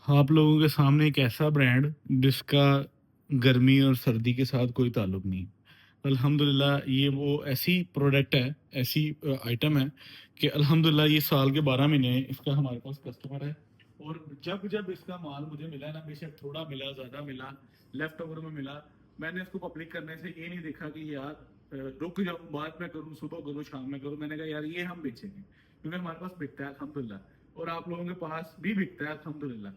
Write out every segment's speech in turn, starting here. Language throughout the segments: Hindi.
आप लोगों के सामने एक ऐसा ब्रांड जिसका गर्मी और सर्दी के साथ कोई ताल्लुक नहीं। अल्हम्दुलिल्लाह ये वो ऐसी प्रोडक्ट है, ऐसी आइटम है कि अल्हम्दुलिल्लाह ये साल के 12 महीने इसका हमारे पास कस्टमर है। और जब-जब इसका माल मुझे मिला ना, बेशक थोड़ा मिला, ज़्यादा मिला, लेफ्ट ओवर में मिला, मैंने इसको पब्लिक करने से ये नहीं देखा कि यार रुक जाओ, बाद में करूँ, सुबह करूँ, शाम में करूँ। मैंने कहा यार ये हम बेचेंगे क्योंकि हमारे पास बिकता है अल्हम्दुलिल्लाह, और आप लोगों के पास भी बिकता है अल्हम्दुलिल्लाह।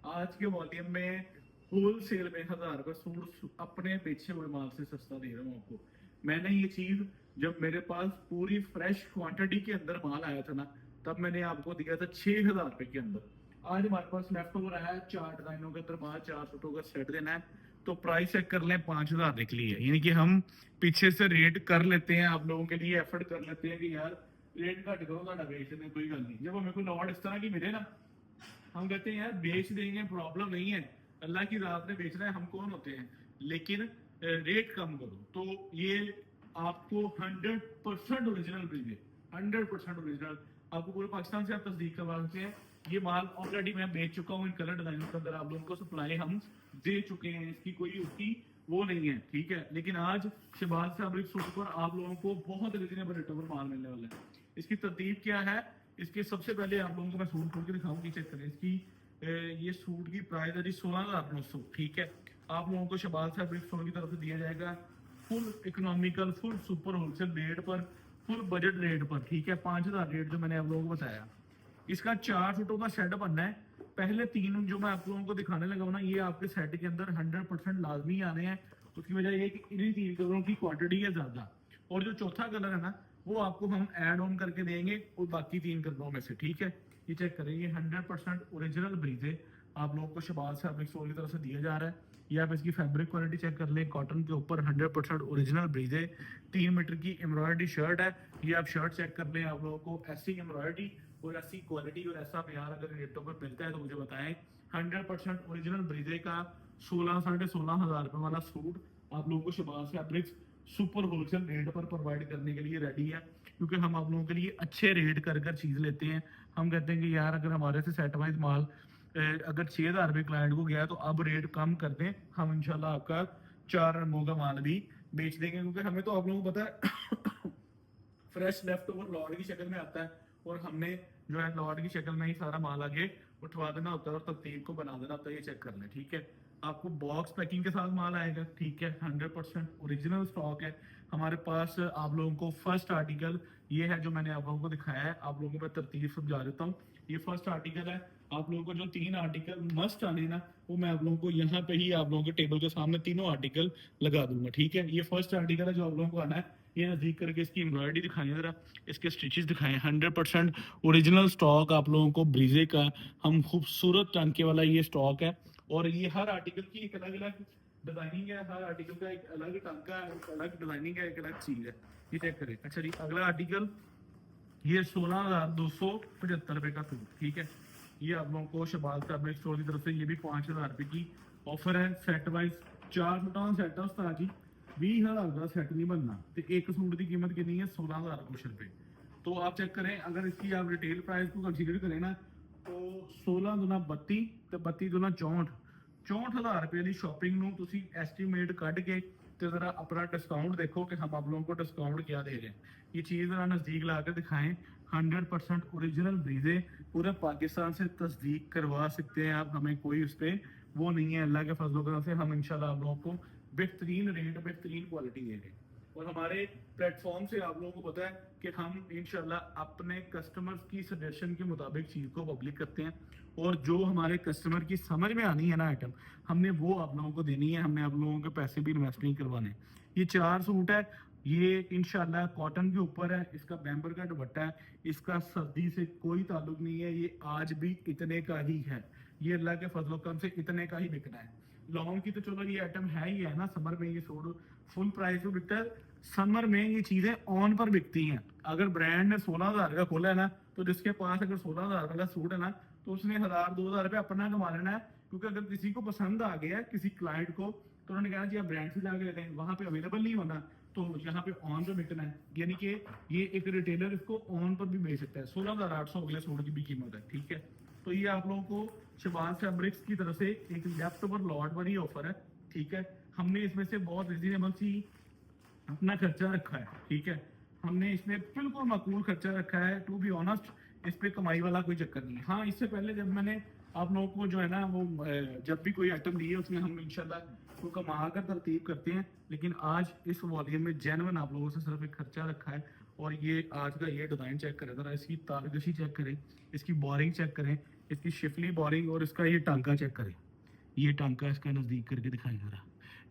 आज के वॉल्यूम में होल सेल में 1000 का सूट अपने बेचे हुए माल से सस्ता दे रहा हूँ आपको। मैंने ये चीज जब मेरे पास पूरी फ्रेश क्वांटिटी के अंदर माल आया था ना, तब मैंने आपको दिया था 6000 रुपए के अंदर। आज हमारे पास लेफ्ट ओवर आया है 4 डिजाइनों के अंदर माल, 4 सूटों का सेट देना है, तो प्राइस चेक कर लें, 5000 निकली है। यानी कि हम पीछे से रेट कर लेते हैं, आप लोगों के लिए एफर्ट कर लेते हैं कि यार रेट घट करो, ਤੁਹਾਡਾ बेच दें, कोई गल नहीं। जब हमें कोई लॉट इस तरह की मिले ना, हम कहते हैं यार बेच देंगे, प्रॉब्लम नहीं है, अल्लाह की रात में बेचना है, हम कौन होते हैं, लेकिन रेट कम करो। तो ये आपको 100% ओरिजिनल भेजे, 100% ओरिजिनल आपको पूरे पाकिस्तान से आप तस्दीक करवा सकते हैं। ये माल ऑलरेडी मैं बेच चुका हूँ इन कलर डिजाइनों के अंदर, आप लोगों को सप्लाई हम दे चुके हैं, इसकी कोई उसकी वो नहीं है, ठीक है। लेकिन आज शहबाज फैब्रिक सूट पर आप लोगों को बहुत रिजनेबल रेटों पर माल मिलने वाला है। इसकी तरतीब क्या है, इसके सबसे पहले आप लोगों को मैं सूट खोल के दिखाऊं कि चेक करें इसकी। ये सूट की प्राइस है जी 16,900, ठीक है। आप लोगों को शहबाज फैब्रिक स्टोर की तरफ से दिया जाएगा full economical, full super wholesale rate पर, फुल बजट रेट पर, ठीक है। 5000 रेट जो मैंने आप लोगों को बताया। इसका 4 सूटों का सेट बनना है। पहले 3 जो मैं आप लोगों को दिखाने लगा हूं ना, ये आपके सेट के अंदर 100% लाजमी आने हैं। उसकी वजह ये है कि इन्हीं 3 कलरों की क्वांटिटी है ज्यादा, और जो चौथा कलर है ना, वो आपको हम ऐड ऑन करके देंगे और बाकी 3 कलरों में से, ठीक है। ये चेक करें, ये 100% ओरिजिनल ब्रीजे आप लोगों को शहबाज फैब्रिक स्टोर की तरफ से दिया जा रहा है। ये आप इसकी फैब्रिक क्वालिटी चेक कर लें, कॉटन के ऊपर 100% ओरिजिनल ब्रीजे, 3 मीटर की एम्ब्रॉयडरी शर्ट है। ये आप शर्ट चेक कर लें, आप लोगों को ऐसी एम्ब्रॉयडरी और ऐसी क्वालिटी और ऐसा प्यार अगर रेटों पर मिलता है तो मुझे बताएं। 100% ओरिजिनल ब्रीजे का 16-16,500 रुपए वाला सूट आप लोगों को Shahbaz fabrics super wholesale rate पर प्रोवाइड करने के लिए रेडी है, क्योंकि हम आप लोगों के लिए अच्छे रेट कर चीज लेते हैं। हम कहते हैं कि यार अगर हमारे से सेट वाइज माल अगर 6000 रुपये क्लाइंट को गया तो अब रेट कम कर दें, हम इंशाल्लाह आपका 4 रंगों का माल भी बेच देंगे, क्योंकि हमें तो आप लोगों को पता है फ्रेश लेफ्ट ओवर लॉट की शक्ल में आता है, और हमने जो है लॉट की शक्ल में ही सारा माल आगे उठवा देना होता है और तरतीब को बना देना होता है। ये चेक कर लें, ठीक है। आपको बॉक्स पैकिंग के साथ माल आएगा, ठीक है। 100% ओरिजिनल स्टॉक है हमारे पास। आप लोगों को फर्स्ट आर्टिकल ये है जो मैंने आप लोगों को दिखाया है, आप लोगों को मैं तरतीब समझा देता हूँ। ये फर्स्ट आर्टिकल है। आप लोगों को जो 3 आर्टिकल मस्ट आने ना, वो मैं आप लोगों को यहाँ पे ही आप लोगों के टेबल के सामने तीनों आर्टिकल लगा दूंगा, ठीक है। ये फर्स्ट आर्टिकल है जो आप लोगों को आना है। ये नजदीक करके इसकी एम्ब्रॉयडरी दिखाएं जरा, इसके स्टिचेस दिखाएं। 100% ओरिजिनल स्टॉक आप लोगों को ब्रीजे का हम खूबसूरत टांके वाला ये स्टॉक है, और ये हर आर्टिकल की एक अलग अलग डिजाइनिंग है, हर आर्टिकल का एक अलग टांका है, एक अलग डिजाइनिंग है, एक अलग चीज है। ये चेक करें। अच्छा जी, अगला आर्टिकल ये 16,275 रुपए का सूट, ठीक है। ये आप लोगों को शहबाज फैब्रिक स्टोर की तरफ से ये भी 5000 रुपए की ऑफर है। सेट वाइज 4 सूटा सेट है उस्ताद जी, 20,000 का सेट नहीं बनना, तो एक सूट की कीमत कितनी है, 16,000 कुछ रुपए। तो आप चेक करें, अगर इसकी आप रिटेल प्राइस को कंसीडर करें ना, तो 16 दुना 32 ਤੇ 32 दुना 64, 64000 रुपए की शॉपिंग ਨੂੰ ਤੁਸੀਂ एस्टीमेट ਕੱਢ के तो जरा अपना डिस्काउंट देखो कि हम आप लोगों को डिस्काउंट क्या दे रहे हैं। ये चीज़ जरा नज़दीक ला कर दिखाएं। 100% ओरिजिनल ब्रीजे पूरे पाकिस्तान से तस्दीक करवा सकते हैं आप, हमें कोई उस पर वो नहीं है। अल्लाह के फजलों की से हम इंशाल्लाह आप लोगों को बेहतरीन रेट, बेहतरीन क्वालिटी दे रहे हैं। और हमारे प्लेटफॉर्म से आप लोगों को पता है कि हम इंशाल्लाह अपने कस्टमर्स की सजेशन के मुताबिक चीज़ को पब्लिक करते हैं, और जो हमारे कस्टमर की समझ में आनी है ना आइटम, हमने वो आप लोगों को देनी है। हमने आप लोगों के पैसे भी इन्वेस्ट नहीं करवाने। ये 4 सूट है, ये इंशाल्लाह कॉटन के ऊपर है, इसका बैम्बर का दुपट्टा है, इसका सर्दी से कोई ताल्लुक नहीं है, ये आज भी इतने का ही है। ये अल्लाह के फजलो करम से इतने का ही बिकना है। लॉन्ग की तो चलो ये आइटम है ही है ना, समर में ये सूट फुल प्राइस में बिकता है। समर में ये चीजें ऑन पर बिकती हैं। अगर ब्रांड ने 16,000 का खोला है ना, तो जिसके पास अगर 16,000 का सूट है ना, तो उसने 1,000-2,000 रुपये अपना कमा लेना है। क्योंकि अगर किसी को पसंद आ गया किसी क्लाइंट को, तो उन्होंने कहा जी आप ब्रांड से जाके लेते हैं, वहां पे अवेलेबल नहीं होना, तो यहाँ पे ऑन पे बिकना है। यानी कि ये एक रिटेलर इसको ऑन पर भी बेच सकता है। 16,800 अगले सूट की भी कीमत है, ठीक है। तो ये आप लोगों को शबाज फैब्रिक्स की तरफ से एक लेफ्ट ओवर लॉट वाली ऑफर है, ठीक है। हमने इसमें से बहुत रिजनेबल सी अपना खर्चा रखा है, ठीक है। हमने इसमें बिल्कुल माकूल खर्चा रखा है, टू बी ऑनेस्ट। इस पे कमाई वाला कोई चक्कर नहीं है। हाँ, इससे पहले जब मैंने आप लोगों को जो है ना वो जब भी कोई आइटम दी है उसमें हम इंशाल्लाह को कमा कर तरतीब करते हैं, लेकिन आज इस वॉल्यूम में जेन्युइन आप लोगों से सिर्फ एक खर्चा रखा है। और ये आज का ये डिज़ाइन चेक करें ज़रा, इसकी तारकशी चेक करें, इसकी बोरिंग चेक करें, इसकी शिफली बोरिंग, और इसका ये टांका चेक करें। ये टांका इसका नज़दीक करके दिखाएं ज़रा।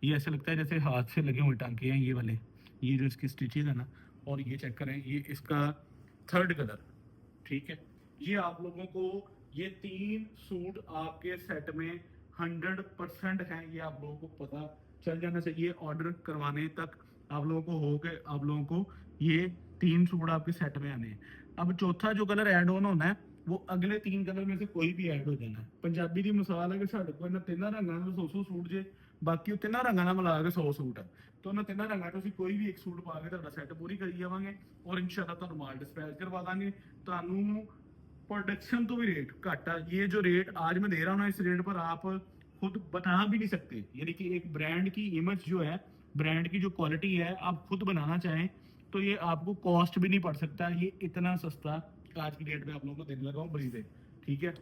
ये ऐसा लगता है जैसे हाथ से लगे हुए टांके हैं ये वाले, ये जो इसकी स्टिचेज है ना। और ये चेक करें, ये इसका थर्ड कलर, ठीक है। ये आप लोगों को ये 3 सूट आपके सेट में 100% है, ये आप लोगों को पता चल जाना चाहिए। ऑर्डर करवाने तक आप लोगों को हो गए, आप लोगों को ये 3 सूट आपके सेट में आने हैं। अब चौथा जो कलर ऐड ऑन होना है वो अगले 3 कलर में से कोई भी ऐड हो जाना है। पंजाबी की मिसाल है कि साढ़े को इन्हें 3 रंगों में 100 सूट जे, बाकी 3 रंगों ਨਾਲ ਮਿਲਾ ਕੇ 100 सूट है। तो उन्हें 3 रंगों ਤੋਂ ਅਸੀਂ कोई भी एक सूट पा के ਤੁਹਾਡਾ ਸੈੱਟ ਪੂਰੀ ਕਰੀ ਜਾਵਾਂਗੇ और इंशाल्लाह ਤੁਹਾਨੂੰ माल डिस्पैच करवा ਦਾਂਗੇ। ਤੁਹਾਨੂੰ प्रोडक्शन तो भी रेट घट है। ये जो रेट आज मैं दे रहा हूँ ना, इस रेट पर आप खुद बना भी नहीं सकते। यानी कि एक ब्रांड की इमेज जो है, ब्रांड की जो क्वालिटी है, आप खुद बनाना चाहें तो ये आपको कॉस्ट भी नहीं पड़ सकता। ये इतना सस्ता आज की डेट में आप लोगों को देने लगा हूँ ब्रीजे, ठीक है।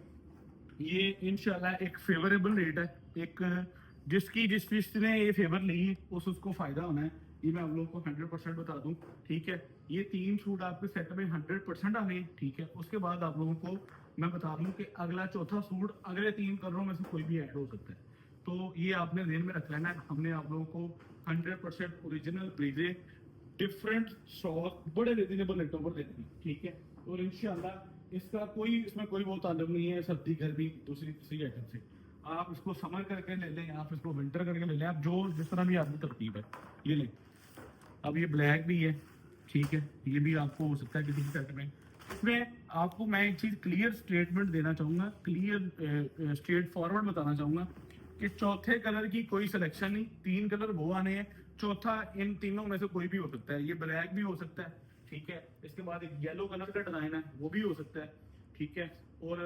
ये इंशाल्लाह एक फेवरेबल रेट है, एक जिसने ये फेवर ली है उसको फायदा होना है। ये मैं आप लोगों को 100% बता दूं, ठीक है। ये 3 सूट आपके सेट में 100% आने हैं, ठीक है। उसके बाद आप लोगों को मैं बता दूं कि अगला चौथा सूट अगले 3 कलरों में से कोई भी ऐड हो सकता है। तो ये आपने ध्यान में रख लेना है। हमने आप लोगों को 100% ओरिजिनल ब्रीजे डिफरेंट स्टॉक बड़े रिजनेबल रेटों पर देते हैं, ठीक है। और इंशाल्लाह इसका कोई इसमें कोई वो ताल्लुक नहीं है सर्दी गर्मी दूसरी तीसरी आइटम से। आप इसको समर करके ले लें, आप इसको विंटर करके ले लें, आप जो जिस तरह भी आपकी तरतीब है ये लें। अब ये ब्लैक भी है, ठीक है। ये भी आपको हो सकता है किसी सेट में। इसमें आपको मैं एक चीज़ क्लियर स्टेटमेंट देना चाहूँगा, क्लियर स्ट्रेट फॉरवर्ड बताना चाहूँगा कि चौथे कलर की कोई सिलेक्शन नहीं। 3 कलर वो आने हैं, चौथा इन तीनों में से कोई भी हो सकता है। ये ब्लैक भी हो सकता है, ठीक है। इसके बाद एक येलो कलर का डिजाइन है वो भी हो सकता है, ठीक है। और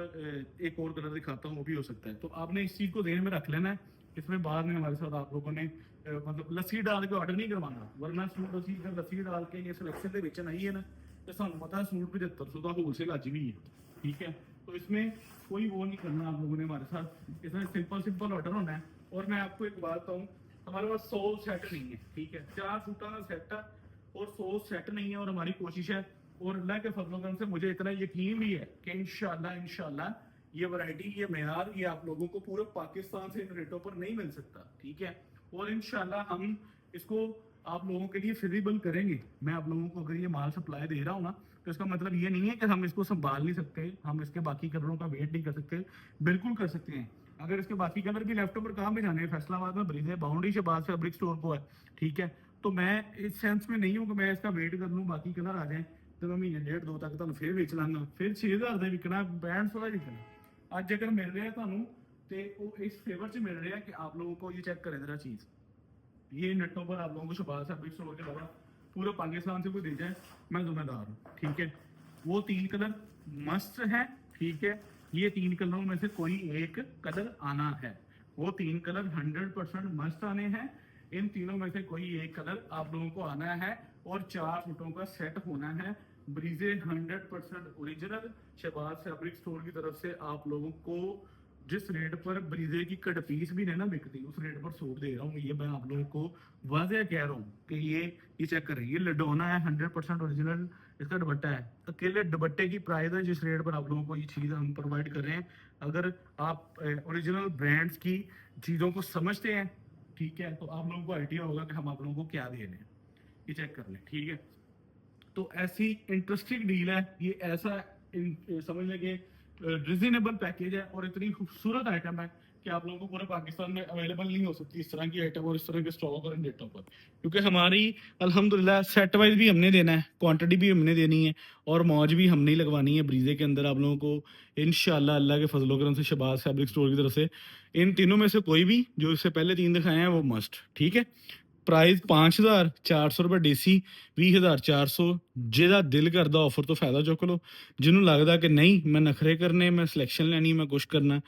एक और कलर दिखाता हूँ वो भी हो सकता है। तो आपने इस चीज़ को ध्यान में रख लेना है। इसमें बाद में हमारे साथ आप लोगों ने मतलब लस्सी डाल के ऑर्डर नहीं करवाना, वरना सूट असी अगर लस्सी डाल के ये सिलेक्शन के बेचन आई है ना तो सानू पता सूट 7500 का होलसेल अज भी है, ठीक है। तो इसमें कोई वो नहीं करना आप लोगों ने हमारे साथ, इसमें सिंपल ऑर्डर होना है। और मैं आपको एक बात बताऊँ, हमारे पास 100 सेट नहीं है, ठीक है। 4 सूटा का सेट है और 100 सेट नहीं है। और हमारी कोशिश है और अल्लाह के फजल से मुझे इतना यकीन भी है कि इंशाल्लाह ये वैरायटी, ये मेयार, ये आप लोगों को पूरे पाकिस्तान से इन रेटों पर नहीं मिल सकता, ठीक है। और इंशाल्लाह हम इसको आप लोगों के लिए फिजिबल करेंगे। मैं आप लोगों को अगर ये माल सप्लाई दे रहा हूँ ना तो इसका मतलब ये नहीं है कि हम इसको संभाल नहीं सकते, हम इसके बाकी कलरों का वेट नहीं कर सकते। बिल्कुल कर सकते हैं। अगर इसके बाकी कलर भी लेफ्ट ओवर कहाँ पे जाने हैं, फैसलाबाद में ब्रीजे बाउंड्री शबाज फैब्रिक स्टोर को है, ठीक है। तो मैं इस सेंस में नहीं हूँ कि मैं इसका वेट कर लूँ बाकी कलर आ जाए तो मैं महीने 1.5-2 तक ਤੁਹਾਨੂੰ फिर बेच लांगा, फिर 6000 ਦਾ ਵਿਕਣਾ 6200 ਦਾ ਵਿਕਣਾ। ਅੱਜ अगर मिल रहा है ਤੁਹਾਨੂੰ ਤੇ ਉਹ इस फेवर च मिल रहा है कि आप लोगों को ये चेक करें जरा चीज। ये नेटों पर आप लोगों को शबाज फैब्रिक स्टोर के अलावा पूरे पाकिस्तान से कोई दे जाए मैं जिम्मेदार हूँ, ठीक है। वो 3 कलर मस्त है, ठीक है। ये 3 कलरों में से कोई एक कलर आना है, वो 3 कलर 100% मस्त आने हैं। इन तीनों में से कोई एक कलर आप लोगों को आना है और 4 सूटों का सेट होना है। ब्रीजे 100% ओरिजिनल शहबाज फैब्रिक स्टोर की तरफ से आप लोगों को जिस रेट पर ब्रीजे की कट पीस भी नहीं ना बिकती उस रेट पर सूट दे रहा हूँ। ये मैं आप लोगों को वाज़ेह कह रहा हूँ कि ये चेक करें, ये लडोना है 100% ओरिजिनल, इसका दुपट्टा है। अकेले दुपट्टे की प्राइस है जिस रेट पर आप लोगों को ये चीज़ हम प्रोवाइड कर रहे हैं। अगर आप ओरिजिनल ब्रांड्स की चीज़ों को समझते हैं, ठीक है, तो आप लोगों को आइडिया होगा कि हम आप लोगों को क्या दे रहे हैं। ये चेक कर लें, ठीक है। तो ऐसी इंटरेस्टिंग डील है ये, ऐसा समझ लें कि रिजनेबल पैकेज है और इतनी खूबसूरत आइटम है कि आप लोगों को पूरे पाकिस्तान में अवेलेबल नहीं हो सकती इस तरह की आइटम और इस तरह के स्टॉक और इन डेटों पर। क्योंकि हमारी अल्हम्दुलिल्लाह सेट वाइज भी हमने देना है, क्वांटिटी भी हमने देनी है और मौज भी हमने ही लगवानी है ब्रीजे के अंदर आप लोगों को इंशाल्लाह अल्लाह के फजलो करम से शहबाज फैब्रिक स्टोर की तरफ से। इन तीनों में से कोई भी जो इससे पहले 3 दिखाए हैं वो मस्ट, ठीक है। ਪ੍ਰਾਈਸ 5000 400 ਰੁਪਏ ਡੀਸੀ 20400 ਜਿਹਦਾ ਦਿਲ ਕਰਦਾ ਆਫਰ ਤੋਂ ਫਾਇਦਾ ਚੁੱਕ ਲਓ ਜਿਹਨੂੰ ਲੱਗਦਾ कि नहीं मैं नखरे करने मैं सिलेक्शन लेनी मैं कुछ करना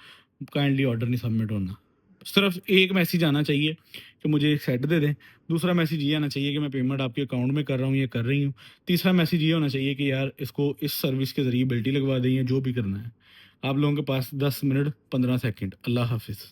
काइंडली ऑर्डर नहीं सबमिट होना सिर्फ एक मैसेज आना चाहिए कि मुझे एक सेट दे दें दूसरा मैसेज ये आना चाहिए कि मैं पेमेंट आपके अकाउंट में कर रहा हूँ या कर रही हूँ तीसरा मैसेज ये होना चाहिए कि यार इसको इस सर्विस के ज़रिए बेल्टी लगवा दें या जो भी करना है आप लोगों के पास 10 मिनट 15 सेकंड अल्लाह हाफिज़